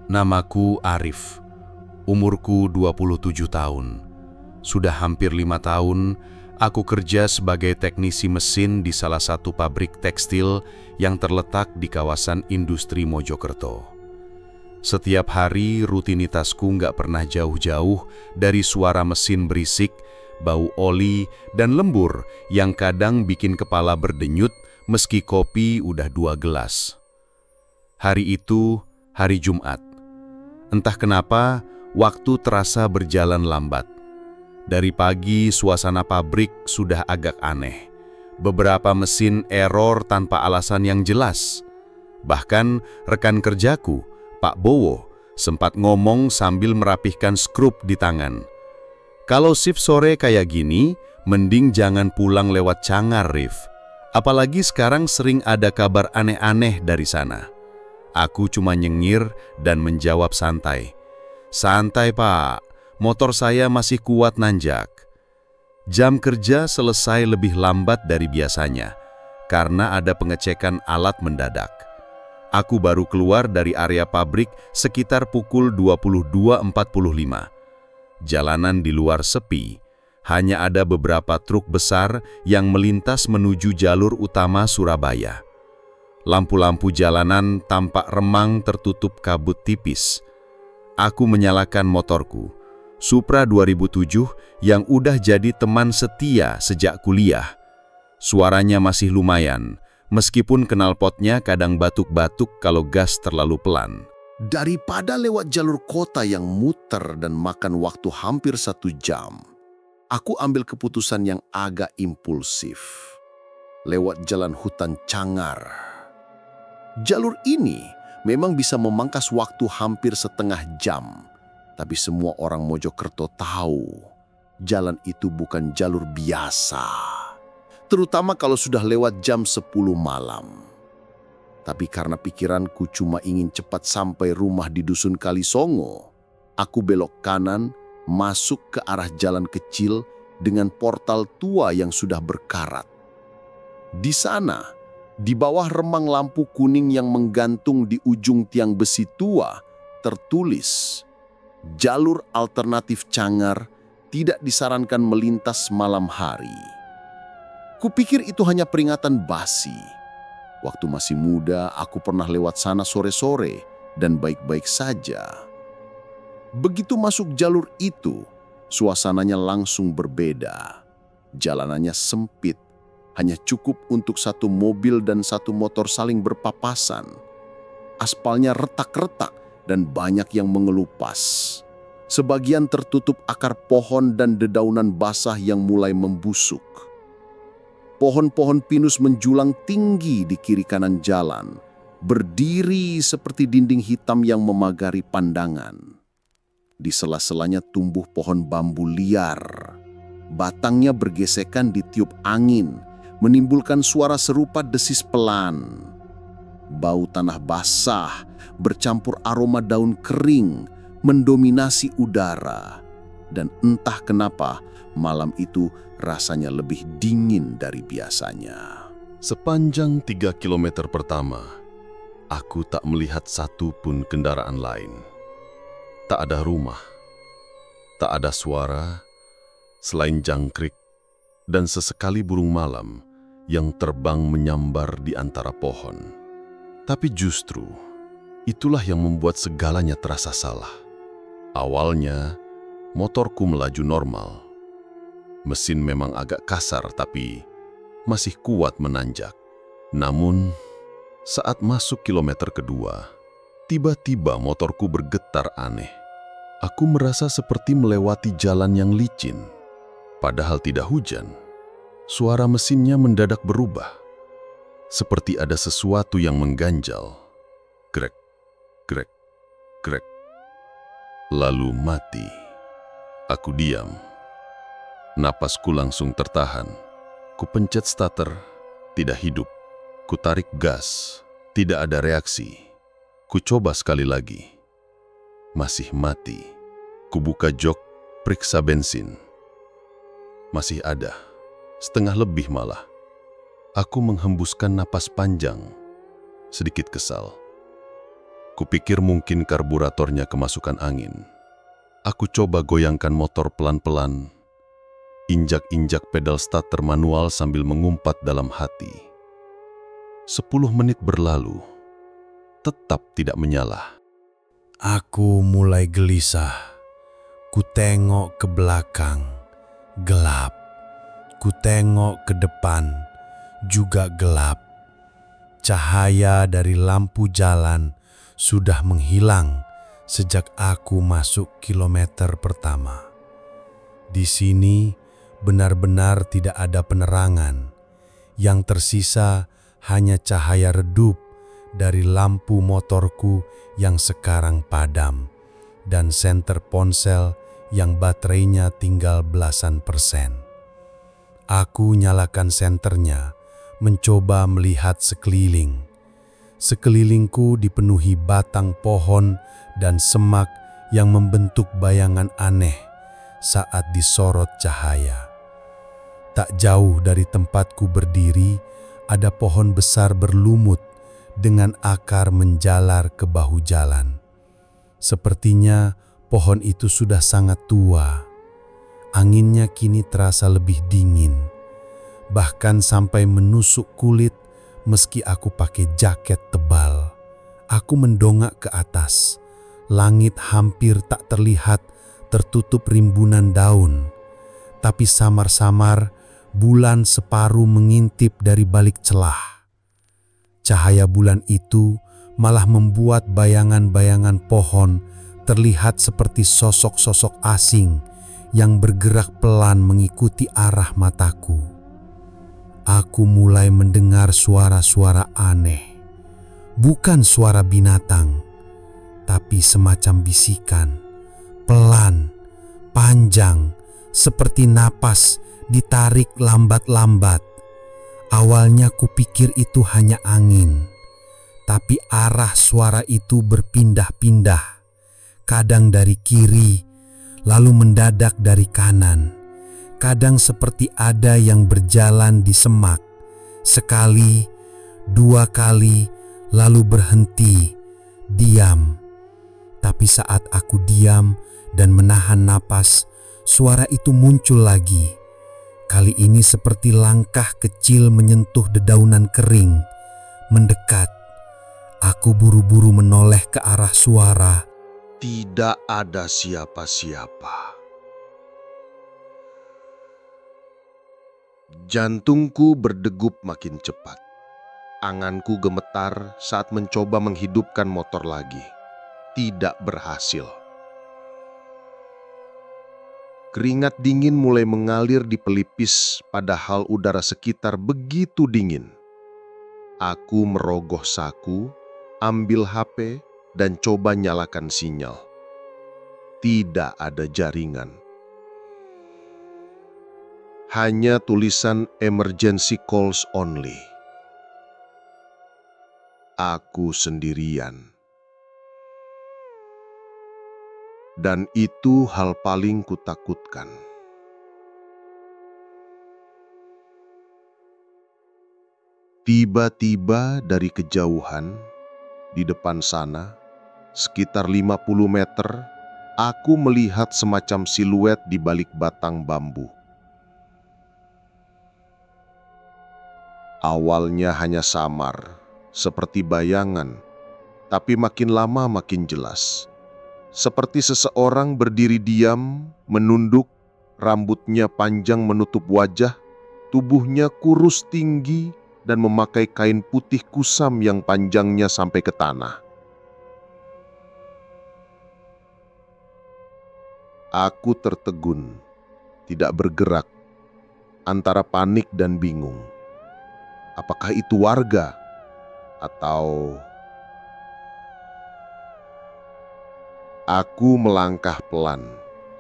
Namaku Arif, umurku 27 tahun. Sudah hampir 5 tahun, aku kerja sebagai teknisi mesin di salah satu pabrik tekstil yang terletak di kawasan industri Mojokerto. Setiap hari rutinitasku nggak pernah jauh-jauh dari suara mesin berisik, bau oli, dan lembur yang kadang bikin kepala berdenyut meski kopi udah 2 gelas. Hari itu, hari Jumat. Entah kenapa, waktu terasa berjalan lambat. Dari pagi, suasana pabrik sudah agak aneh. Beberapa mesin error tanpa alasan yang jelas. Bahkan rekan kerjaku, Pak Bowo, sempat ngomong sambil merapihkan skrup di tangan. Kalau shift sore kayak gini, mending jangan pulang lewat Cangar, Rif. Apalagi sekarang sering ada kabar aneh-aneh dari sana. Aku cuma nyengir dan menjawab santai. Santai, Pak. Motor saya masih kuat nanjak. Jam kerja selesai lebih lambat dari biasanya karena ada pengecekan alat mendadak. Aku baru keluar dari area pabrik sekitar pukul 22.45. Jalanan di luar sepi, hanya ada beberapa truk besar yang melintas menuju jalur utama Surabaya. Lampu-lampu jalanan tampak remang tertutup kabut tipis. Aku menyalakan motorku, Supra 2007 yang udah jadi teman setia sejak kuliah. Suaranya masih lumayan, meskipun knalpotnya kadang batuk-batuk kalau gas terlalu pelan. Daripada lewat jalur kota yang muter dan makan waktu hampir 1 jam, aku ambil keputusan yang agak impulsif. Lewat jalan hutan Cangar. Jalur ini memang bisa memangkas waktu hampir setengah jam, tapi semua orang Mojokerto tahu jalan itu bukan jalur biasa, terutama kalau sudah lewat jam 10 malam. Tapi karena pikiranku cuma ingin cepat sampai rumah di Dusun Kalisongo, aku belok kanan masuk ke arah jalan kecil dengan portal tua yang sudah berkarat. Di sana, di bawah remang lampu kuning yang menggantung di ujung tiang besi tua, tertulis, jalur alternatif Cangar tidak disarankan melintas malam hari. Kupikir itu hanya peringatan basi. Waktu masih muda, aku pernah lewat sana sore-sore dan baik-baik saja. Begitu masuk jalur itu, suasananya langsung berbeda. Jalanannya sempit, hanya cukup untuk 1 mobil dan 1 motor saling berpapasan. Aspalnya retak-retak dan banyak yang mengelupas. Sebagian tertutup akar pohon dan dedaunan basah yang mulai membusuk. Pohon-pohon pinus menjulang tinggi di kiri kanan jalan, berdiri seperti dinding hitam yang memagari pandangan. Di sela-selanya tumbuh pohon bambu liar. Batangnya bergesekan ditiup angin, menimbulkan suara serupa desis pelan. Bau tanah basah bercampur aroma daun kering mendominasi udara. Dan entah kenapa malam itu rasanya lebih dingin dari biasanya. Sepanjang 3 kilometer pertama, aku tak melihat satu pun kendaraan lain. Tak ada rumah, tak ada suara selain jangkrik dan sesekali burung malam yang terbang menyambar di antara pohon. Tapi justru, itulah yang membuat segalanya terasa salah. Awalnya, motorku melaju normal. Mesin memang agak kasar, tapi masih kuat menanjak. Namun, saat masuk kilometer kedua, tiba-tiba motorku bergetar aneh. Aku merasa seperti melewati jalan yang licin. Padahal tidak hujan. Suara mesinnya mendadak berubah, seperti ada sesuatu yang mengganjal. Grek, grek, grek. Lalu mati. Aku diam. Napasku langsung tertahan. Kupencet starter, tidak hidup. Kutarik gas, tidak ada reaksi. Kucoba sekali lagi. Masih mati. Kubuka jok, periksa bensin. Masih ada. Setengah lebih malah. Aku menghembuskan napas panjang, sedikit kesal. Kupikir mungkin karburatornya kemasukan angin. Aku coba goyangkan motor pelan-pelan, injak-injak pedal starter manual sambil mengumpat dalam hati. 10 menit berlalu, tetap tidak menyala. Aku mulai gelisah. Ku tengok ke belakang, gelap. Ku tengok ke depan, juga gelap. Cahaya dari lampu jalan sudah menghilang sejak aku masuk kilometer pertama. Di sini benar-benar tidak ada penerangan. Yang tersisa hanya cahaya redup dari lampu motorku yang sekarang padam dan senter ponsel yang baterainya tinggal belasan persen. Aku nyalakan senternya, mencoba melihat sekeliling. Sekelilingku dipenuhi batang pohon dan semak yang membentuk bayangan aneh saat disorot cahaya. Tak jauh dari tempatku berdiri, ada pohon besar berlumut dengan akar menjalar ke bahu jalan. Sepertinya pohon itu sudah sangat tua. Anginnya kini terasa lebih dingin, bahkan sampai menusuk kulit meski aku pakai jaket tebal. Aku mendongak ke atas. Langit hampir tak terlihat, tertutup rimbunan daun. Tapi samar-samar bulan separuh mengintip dari balik celah. Cahaya bulan itu malah membuat bayangan-bayangan pohon terlihat seperti sosok-sosok asing yang bergerak pelan mengikuti arah mataku. Aku mulai mendengar suara-suara aneh. Bukan suara binatang, tapi semacam bisikan. Pelan, panjang, seperti napas ditarik lambat-lambat. Awalnya kupikir itu hanya angin, tapi arah suara itu berpindah-pindah. Kadang dari kiri, lalu mendadak dari kanan. Kadang seperti ada yang berjalan di semak. Sekali, 2 kali, lalu berhenti, diam. Tapi saat aku diam dan menahan napas, suara itu muncul lagi. Kali ini seperti langkah kecil menyentuh dedaunan kering, mendekat. Aku buru-buru menoleh ke arah suara. Tidak ada siapa-siapa. Jantungku berdegup makin cepat. Anganku gemetar saat mencoba menghidupkan motor lagi. Tidak berhasil. Keringat dingin mulai mengalir di pelipis, padahal udara sekitar begitu dingin. Aku merogoh saku, ambil HP, dan coba nyalakan sinyal. Tidak ada jaringan. Hanya tulisan emergency calls only. Aku sendirian. Dan itu hal paling kutakutkan. Tiba-tiba dari kejauhan, di depan sana, sekitar 50 meter, aku melihat semacam siluet di balik batang bambu. Awalnya hanya samar, seperti bayangan, tapi makin lama makin jelas. Seperti seseorang berdiri diam, menunduk, rambutnya panjang menutup wajah, tubuhnya kurus tinggi dan memakai kain putih kusam yang panjangnya sampai ke tanah. Aku tertegun, tidak bergerak, antara panik dan bingung. Apakah itu warga? Atau... Aku melangkah pelan,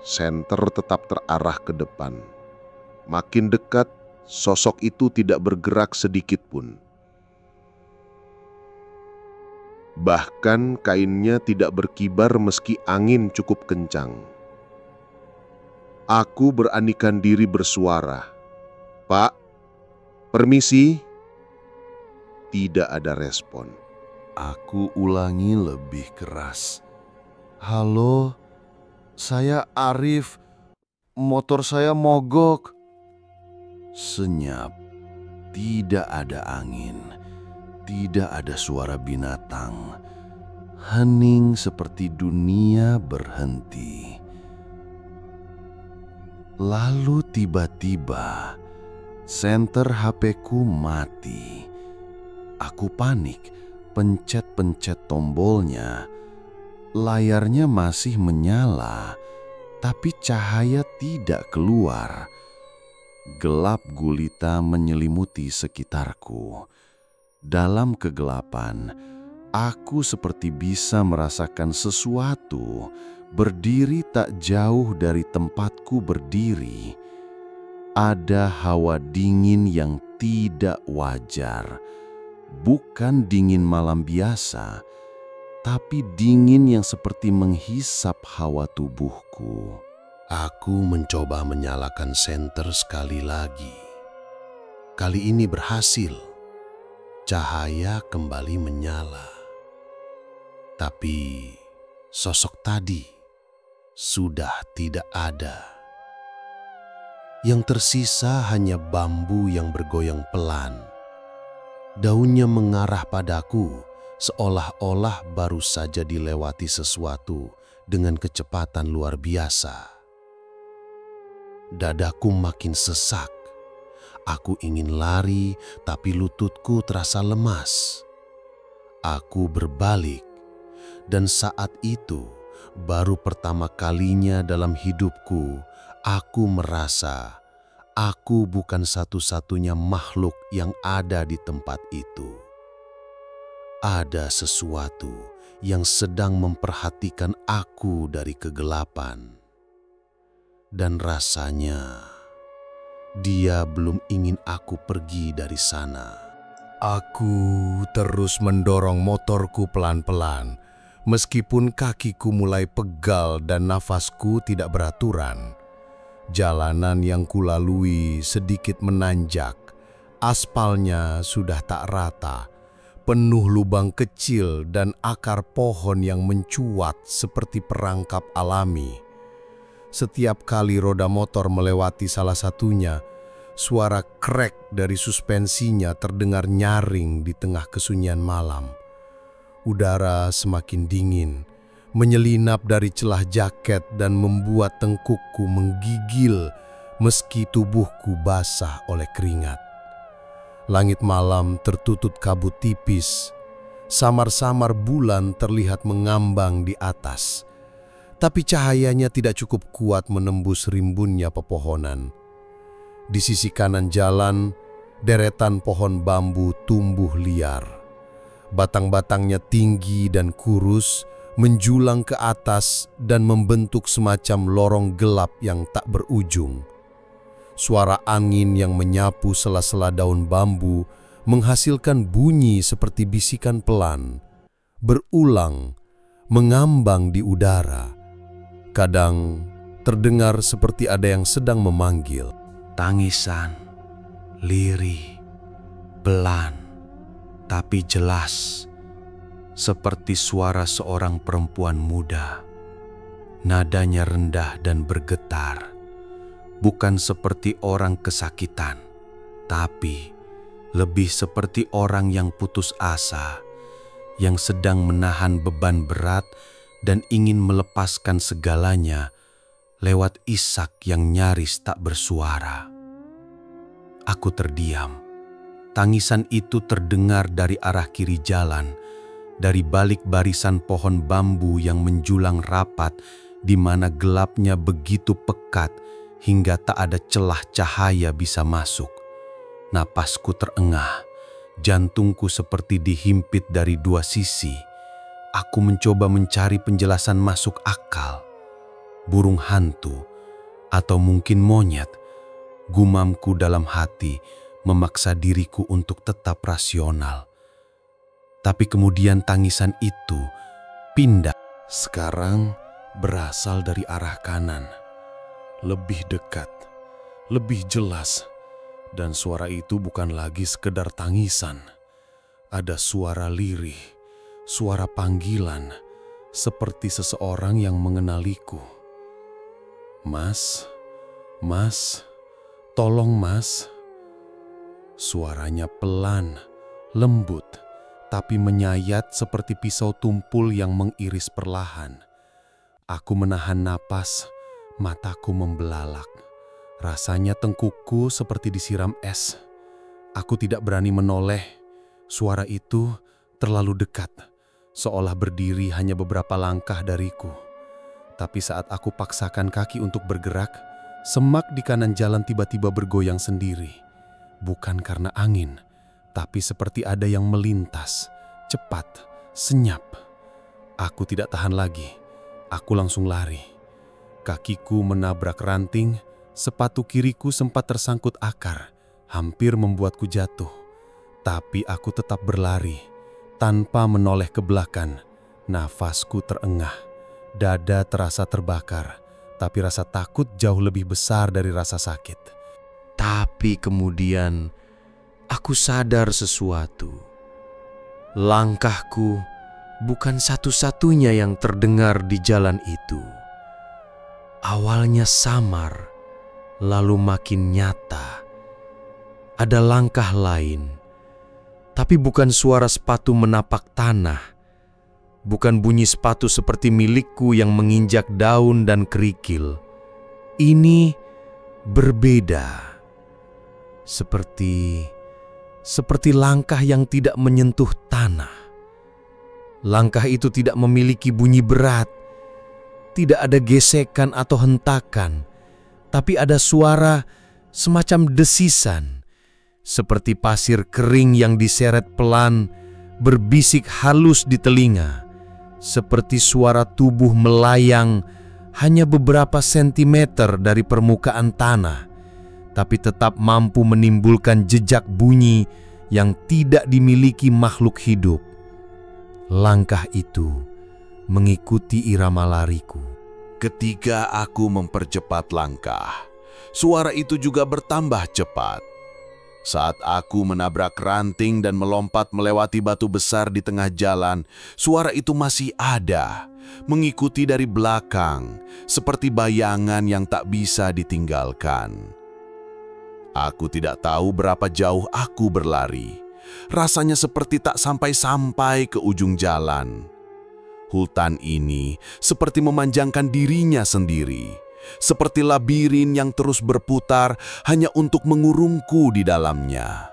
senter tetap terarah ke depan. Makin dekat, sosok itu tidak bergerak sedikit pun. Bahkan kainnya tidak berkibar meski angin cukup kencang. Aku beranikan diri bersuara. "Pak, permisi." Tidak ada respon. Aku ulangi lebih keras. Halo, saya Arif. Motor saya mogok. Senyap. Tidak ada angin. Tidak ada suara binatang. Hening seperti dunia berhenti. Lalu tiba-tiba senter HP-ku mati. Aku panik, pencet-pencet tombolnya. Layarnya masih menyala, tapi cahaya tidak keluar. Gelap gulita menyelimuti sekitarku. Dalam kegelapan, aku seperti bisa merasakan sesuatu berdiri tak jauh dari tempatku berdiri. Ada hawa dingin yang tidak wajar. Bukan dingin malam biasa, tapi dingin yang seperti menghisap hawa tubuhku. Aku mencoba menyalakan senter sekali lagi. Kali ini berhasil. Cahaya kembali menyala. Tapi sosok tadi sudah tidak ada. Yang tersisa hanya bambu yang bergoyang pelan. Daunnya mengarah padaku seolah-olah baru saja dilewati sesuatu dengan kecepatan luar biasa. Dadaku makin sesak. Aku ingin lari, tapi lututku terasa lemas. Aku berbalik, dan saat itu baru pertama kalinya dalam hidupku aku merasa aku bukan satu-satunya makhluk yang ada di tempat itu. Ada sesuatu yang sedang memperhatikan aku dari kegelapan. Dan rasanya dia belum ingin aku pergi dari sana. Aku terus mendorong motorku pelan-pelan, meskipun kakiku mulai pegal dan nafasku tidak beraturan. Jalanan yang kulalui sedikit menanjak, aspalnya sudah tak rata, penuh lubang kecil dan akar pohon yang mencuat seperti perangkap alami. Setiap kali roda motor melewati salah satunya, suara krek dari suspensinya terdengar nyaring di tengah kesunyian malam. Udara semakin dingin, menyelinap dari celah jaket dan membuat tengkukku menggigil meski tubuhku basah oleh keringat. Langit malam tertutup kabut tipis, samar-samar bulan terlihat mengambang di atas. Tapi cahayanya tidak cukup kuat menembus rimbunnya pepohonan. Di sisi kanan jalan, deretan pohon bambu tumbuh liar. Batang-batangnya tinggi dan kurus, menjulang ke atas dan membentuk semacam lorong gelap yang tak berujung. Suara angin yang menyapu sela-sela daun bambu menghasilkan bunyi seperti bisikan pelan, berulang, mengambang di udara. Kadang terdengar seperti ada yang sedang memanggil. Tangisan, lirih, pelan, tapi jelas, seperti suara seorang perempuan muda. Nadanya rendah dan bergetar, bukan seperti orang kesakitan, tapi lebih seperti orang yang putus asa, yang sedang menahan beban berat dan ingin melepaskan segalanya lewat isak yang nyaris tak bersuara. Aku terdiam. Tangisan itu terdengar dari arah kiri jalan, dari balik barisan pohon bambu yang menjulang rapat, di mana gelapnya begitu pekat hingga tak ada celah cahaya bisa masuk. Napasku terengah, jantungku seperti dihimpit dari dua sisi. Aku mencoba mencari penjelasan masuk akal. Burung hantu, atau mungkin monyet, gumamku dalam hati memaksa diriku untuk tetap rasional. Tapi kemudian tangisan itu pindah. Sekarang berasal dari arah kanan. Lebih dekat, lebih jelas. Dan suara itu bukan lagi sekedar tangisan. Ada suara lirih, suara panggilan seperti seseorang yang mengenaliku. "Mas, Mas, tolong Mas." Suaranya pelan, lembut, tapi menyayat seperti pisau tumpul yang mengiris perlahan. Aku menahan napas, mataku membelalak. Rasanya tengkukku seperti disiram es. Aku tidak berani menoleh. Suara itu terlalu dekat, seolah berdiri hanya beberapa langkah dariku. Tapi saat aku paksakan kaki untuk bergerak, semak di kanan jalan tiba-tiba bergoyang sendiri. Bukan karena angin, tapi seperti ada yang melintas, cepat, senyap. Aku tidak tahan lagi. Aku langsung lari. Kakiku menabrak ranting, sepatu kiriku sempat tersangkut akar, hampir membuatku jatuh. Tapi aku tetap berlari, tanpa menoleh ke belakang. Nafasku terengah, dada terasa terbakar, tapi rasa takut jauh lebih besar dari rasa sakit. Tapi kemudian aku sadar sesuatu. Langkahku bukan satu-satunya yang terdengar di jalan itu. Awalnya samar, lalu makin nyata. Ada langkah lain, tapi bukan suara sepatu menapak tanah. Bukan bunyi sepatu seperti milikku yang menginjak daun dan kerikil. Ini berbeda. Seperti langkah yang tidak menyentuh tanah. Langkah itu tidak memiliki bunyi berat, tidak ada gesekan atau hentakan, tapi ada suara semacam desisan, seperti pasir kering yang diseret pelan, berbisik halus di telinga, seperti suara tubuh melayang hanya beberapa sentimeter dari permukaan tanah, tapi tetap mampu menimbulkan jejak bunyi yang tidak dimiliki makhluk hidup. Langkah itu mengikuti irama lariku. Ketika aku mempercepat langkah, suara itu juga bertambah cepat. Saat aku menabrak ranting dan melompat melewati batu besar di tengah jalan, suara itu masih ada, mengikuti dari belakang, seperti bayangan yang tak bisa ditinggalkan. Aku tidak tahu berapa jauh aku berlari. Rasanya seperti tak sampai-sampai ke ujung jalan. Hutan ini seperti memanjangkan dirinya sendiri, seperti labirin yang terus berputar hanya untuk mengurungku di dalamnya.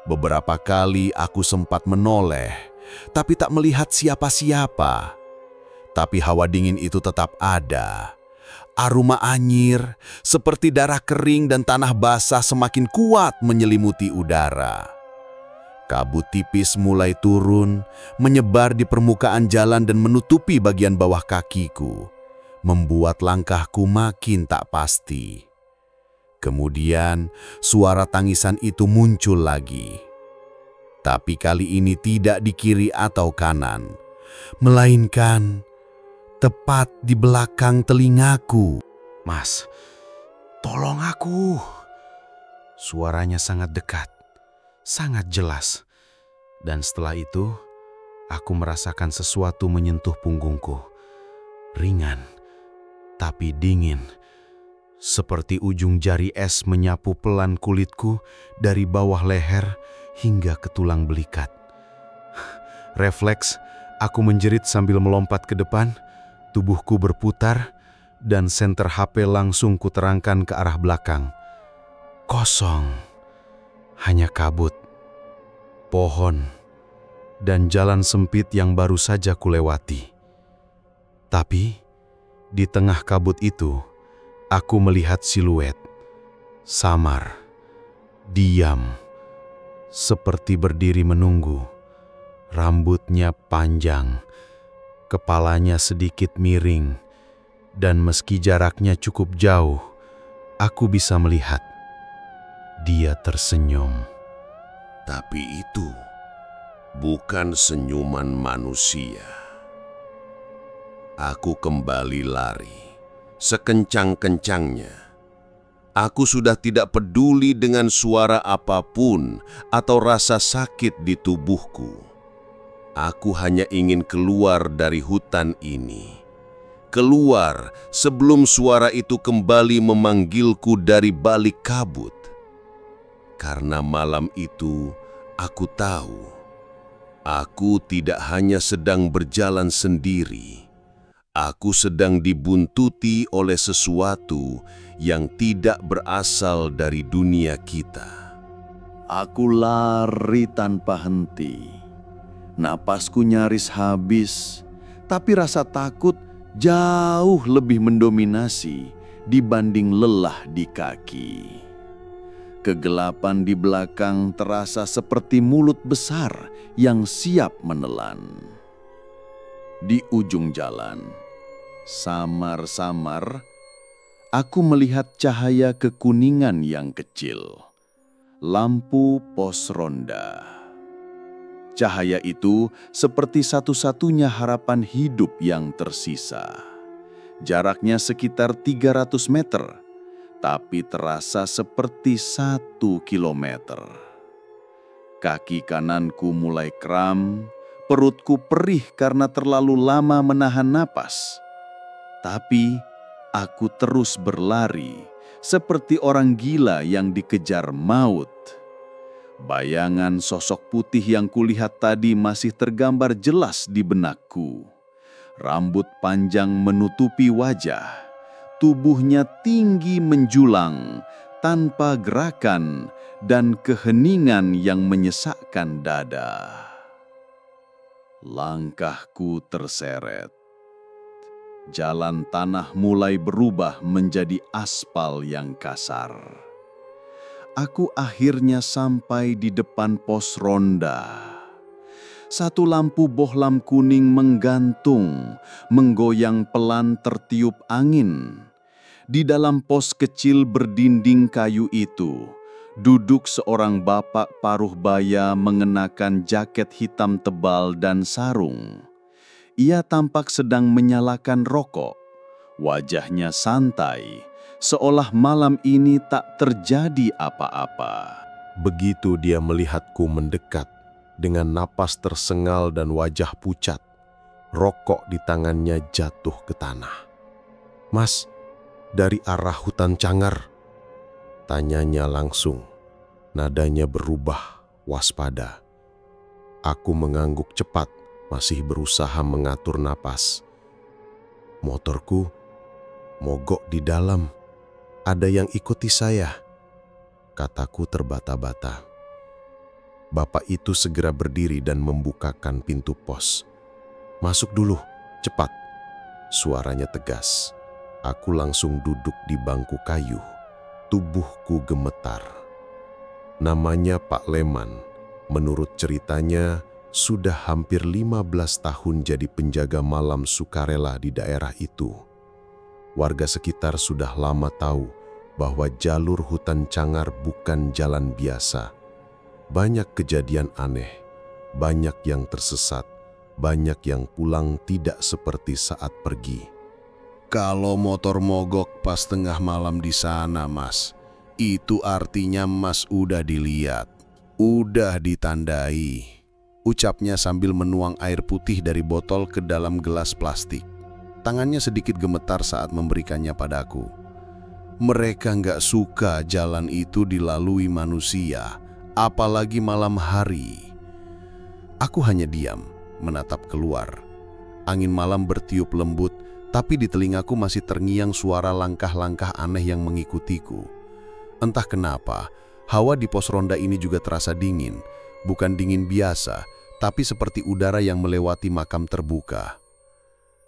Beberapa kali aku sempat menoleh, tapi tak melihat siapa-siapa. Tapi hawa dingin itu tetap ada. Aroma anyir, seperti darah kering dan tanah basah semakin kuat menyelimuti udara. Kabut tipis mulai turun, menyebar di permukaan jalan dan menutupi bagian bawah kakiku, membuat langkahku makin tak pasti. Kemudian, suara tangisan itu muncul lagi. Tapi kali ini tidak di kiri atau kanan, melainkan tepat di belakang telingaku. "Mas, tolong aku." Suaranya sangat dekat, sangat jelas. Dan setelah itu, aku merasakan sesuatu menyentuh punggungku. Ringan, tapi dingin. Seperti ujung jari es menyapu pelan kulitku dari bawah leher hingga ke tulang belikat. Refleks, aku menjerit sambil melompat ke depan. Tubuhku berputar, dan senter HP langsung kuterangkan ke arah belakang. Kosong, hanya kabut, pohon, dan jalan sempit yang baru saja kulewati. Tapi, di tengah kabut itu, aku melihat siluet, samar, diam, seperti berdiri menunggu. Rambutnya panjang, kepalanya sedikit miring, dan meski jaraknya cukup jauh, aku bisa melihat. Dia tersenyum. Tapi itu bukan senyuman manusia. Aku kembali lari, sekencang-kencangnya. Aku sudah tidak peduli dengan suara apapun atau rasa sakit di tubuhku. Aku hanya ingin keluar dari hutan ini. Keluar sebelum suara itu kembali memanggilku dari balik kabut. Karena malam itu aku tahu, aku tidak hanya sedang berjalan sendiri. Aku sedang dibuntuti oleh sesuatu yang tidak berasal dari dunia kita. Aku lari tanpa henti. Napasku nyaris habis, tapi rasa takut jauh lebih mendominasi dibanding lelah di kaki. Kegelapan di belakang terasa seperti mulut besar yang siap menelan. Di ujung jalan, samar-samar, aku melihat cahaya kekuningan yang kecil. Lampu pos ronda. Cahaya itu seperti satu-satunya harapan hidup yang tersisa. Jaraknya sekitar 300 meter, tapi terasa seperti 1 kilometer. Kaki kananku mulai kram, perutku perih karena terlalu lama menahan napas. Tapi aku terus berlari, seperti orang gila yang dikejar maut. Bayangan sosok putih yang kulihat tadi masih tergambar jelas di benakku. Rambut panjang menutupi wajah, tubuhnya tinggi menjulang, tanpa gerakan dan keheningan yang menyesakkan dada. Langkahku terseret. Jalan tanah mulai berubah menjadi aspal yang kasar. Aku akhirnya sampai di depan pos ronda. Satu lampu bohlam kuning menggantung, menggoyang pelan tertiup angin. Di dalam pos kecil berdinding kayu itu, duduk seorang bapak paruh baya mengenakan jaket hitam tebal dan sarung. Ia tampak sedang menyalakan rokok. Wajahnya santai, seolah malam ini tak terjadi apa-apa. Begitu dia melihatku mendekat, dengan napas tersengal dan wajah pucat, rokok di tangannya jatuh ke tanah. "Mas, dari arah hutan Cangar?" tanyanya langsung. Nadanya berubah, waspada. Aku mengangguk cepat, masih berusaha mengatur napas. "Motorku mogok di dalam. Ada yang ikuti saya," kataku terbata-bata. Bapak itu segera berdiri dan membukakan pintu pos. "Masuk dulu, cepat," suaranya tegas. Aku langsung duduk di bangku kayu. Tubuhku gemetar. Namanya Pak Leman. Menurut ceritanya, sudah hampir 15 tahun jadi penjaga malam sukarela di daerah itu. Warga sekitar sudah lama tahu bahwa jalur hutan Cangar bukan jalan biasa. Banyak kejadian aneh, banyak yang tersesat, banyak yang pulang tidak seperti saat pergi. Kalau motor mogok pas tengah malam di sana, Mas, itu artinya Mas udah dilihat, udah ditandai. Ucapnya sambil menuang air putih dari botol ke dalam gelas plastik. Tangannya sedikit gemetar saat memberikannya padaku. Mereka nggak suka jalan itu dilalui manusia, apalagi malam hari. Aku hanya diam, menatap keluar. Angin malam bertiup lembut, tapi di telingaku masih terngiang suara langkah-langkah aneh yang mengikutiku. Entah kenapa, hawa di pos ronda ini juga terasa dingin. Bukan dingin biasa, tapi seperti udara yang melewati makam terbuka.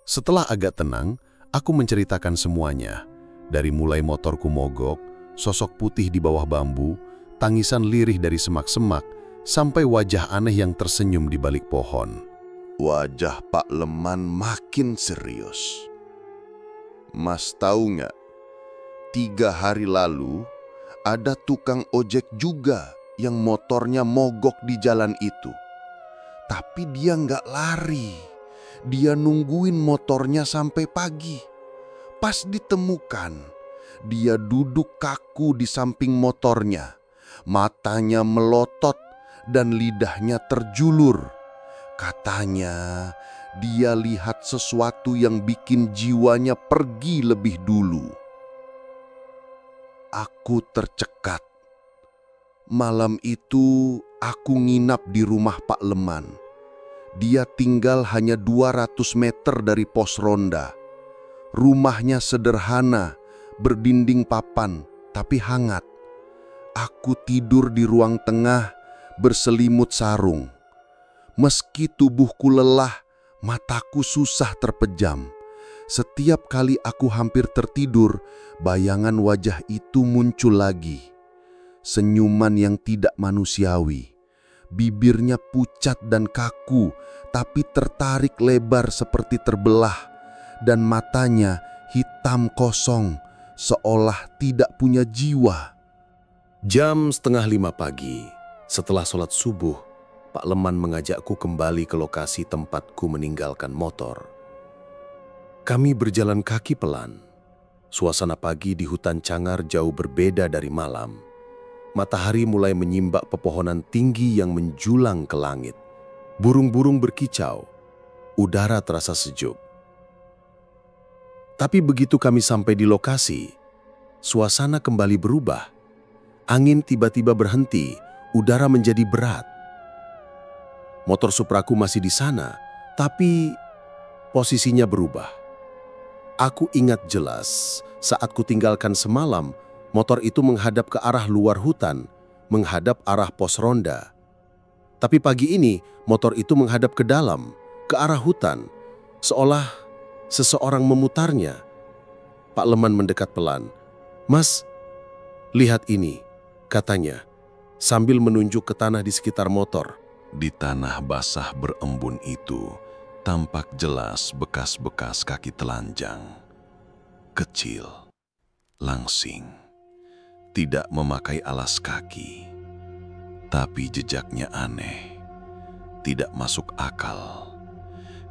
Setelah agak tenang, aku menceritakan semuanya. Dari mulai motorku mogok, sosok putih di bawah bambu, tangisan lirih dari semak-semak, sampai wajah aneh yang tersenyum di balik pohon. Wajah Pak Leman makin serius. "Mas tahu nggak, 3 hari lalu ada tukang ojek juga yang motornya mogok di jalan itu. Tapi dia nggak lari, dia nungguin motornya sampai pagi. Pas ditemukan, dia duduk kaku di samping motornya, matanya melotot dan lidahnya terjulur. Katanya, dia lihat sesuatu yang bikin jiwanya pergi lebih dulu. Aku tercekat. Malam itu aku nginap di rumah Pak Leman. Dia tinggal hanya 200 meter dari pos ronda. Rumahnya sederhana, berdinding papan, tapi hangat. Aku tidur di ruang tengah, berselimut sarung. Meski tubuhku lelah, mataku susah terpejam. Setiap kali aku hampir tertidur, bayangan wajah itu muncul lagi. Senyuman yang tidak manusiawi. Bibirnya pucat dan kaku, tapi tertarik lebar seperti terbelah. Dan matanya hitam kosong, seolah tidak punya jiwa. Jam 4:30 pagi, setelah sholat subuh, Pak Leman mengajakku kembali ke lokasi tempatku meninggalkan motor. Kami berjalan kaki pelan. Suasana pagi di hutan Cangar jauh berbeda dari malam. Matahari mulai menyimbak pepohonan tinggi yang menjulang ke langit. Burung-burung berkicau. Udara terasa sejuk. Tapi begitu kami sampai di lokasi, suasana kembali berubah. Angin tiba-tiba berhenti, udara menjadi berat. Motor Supraku masih di sana, tapi posisinya berubah. Aku ingat jelas saat kutinggalkan semalam, motor itu menghadap ke arah luar hutan, menghadap arah pos ronda. Tapi pagi ini, motor itu menghadap ke dalam, ke arah hutan, seolah seseorang memutarnya. Pak Leman mendekat pelan. "Mas, lihat ini," katanya, sambil menunjuk ke tanah di sekitar motor. Di tanah basah berembun itu, tampak jelas bekas-bekas kaki telanjang. Kecil, langsing, tidak memakai alas kaki. Tapi jejaknya aneh, tidak masuk akal.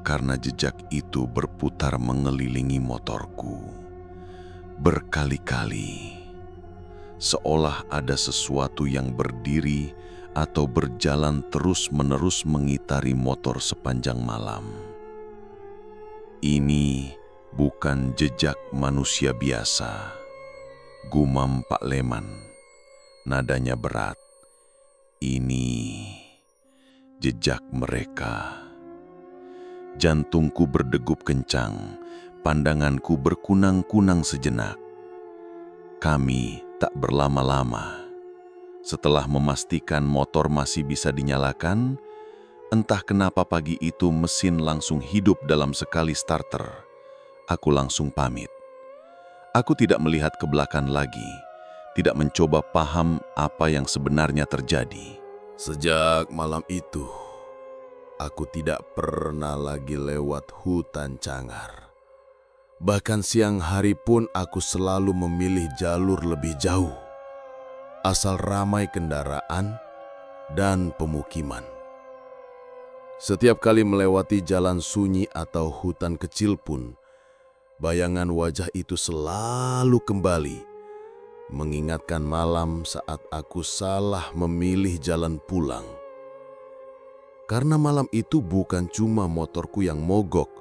Karena jejak itu berputar mengelilingi motorku. Berkali-kali, seolah ada sesuatu yang berdiri atau berjalan terus-menerus mengitari motor sepanjang malam. Ini bukan jejak manusia biasa, gumam Pak Leman. Nadanya berat. Ini jejak mereka. Jantungku berdegup kencang, pandanganku berkunang-kunang sejenak. Kami tak berlama-lama. Setelah memastikan motor masih bisa dinyalakan, entah kenapa pagi itu mesin langsung hidup dalam sekali starter. Aku langsung pamit. Aku tidak melihat ke belakang lagi, tidak mencoba paham apa yang sebenarnya terjadi. Sejak malam itu, aku tidak pernah lagi lewat hutan Cangar. Bahkan siang hari pun aku selalu memilih jalur lebih jauh, asal ramai kendaraan dan pemukiman. Setiap kali melewati jalan sunyi atau hutan kecil pun, bayangan wajah itu selalu kembali, mengingatkan malam saat aku salah memilih jalan pulang. Karena malam itu bukan cuma motorku yang mogok,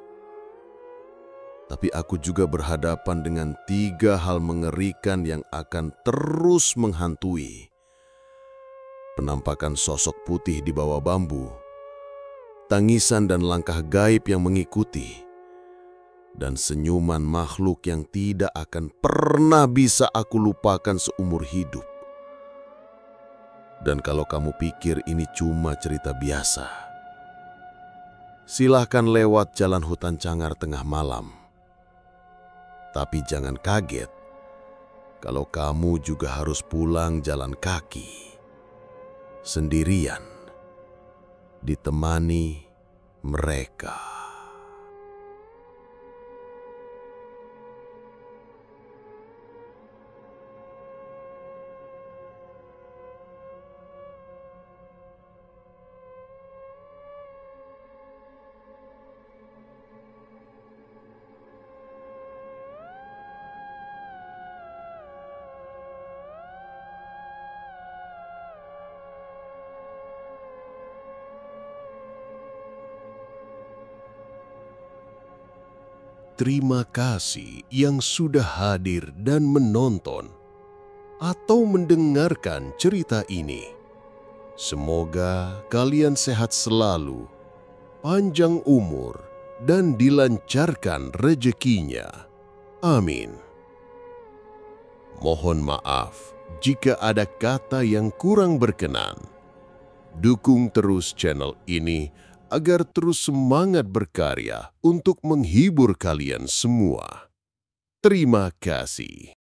tapi aku juga berhadapan dengan 3 hal mengerikan yang akan terus menghantui. Penampakan sosok putih di bawah bambu, tangisan dan langkah gaib yang mengikuti, dan senyuman makhluk yang tidak akan pernah bisa aku lupakan seumur hidup. Dan kalau kamu pikir ini cuma cerita biasa, silahkan lewat jalan hutan Cangar tengah malam. Tapi jangan kaget kalau kamu juga harus pulang jalan kaki, sendirian, ditemani mereka. Terima kasih yang sudah hadir dan menonton atau mendengarkan cerita ini. Semoga kalian sehat selalu, panjang umur, dan dilancarkan rezekinya. Amin. Mohon maaf jika ada kata yang kurang berkenan. Dukung terus channel ini agar terus semangat berkarya untuk menghibur kalian semua. Terima kasih.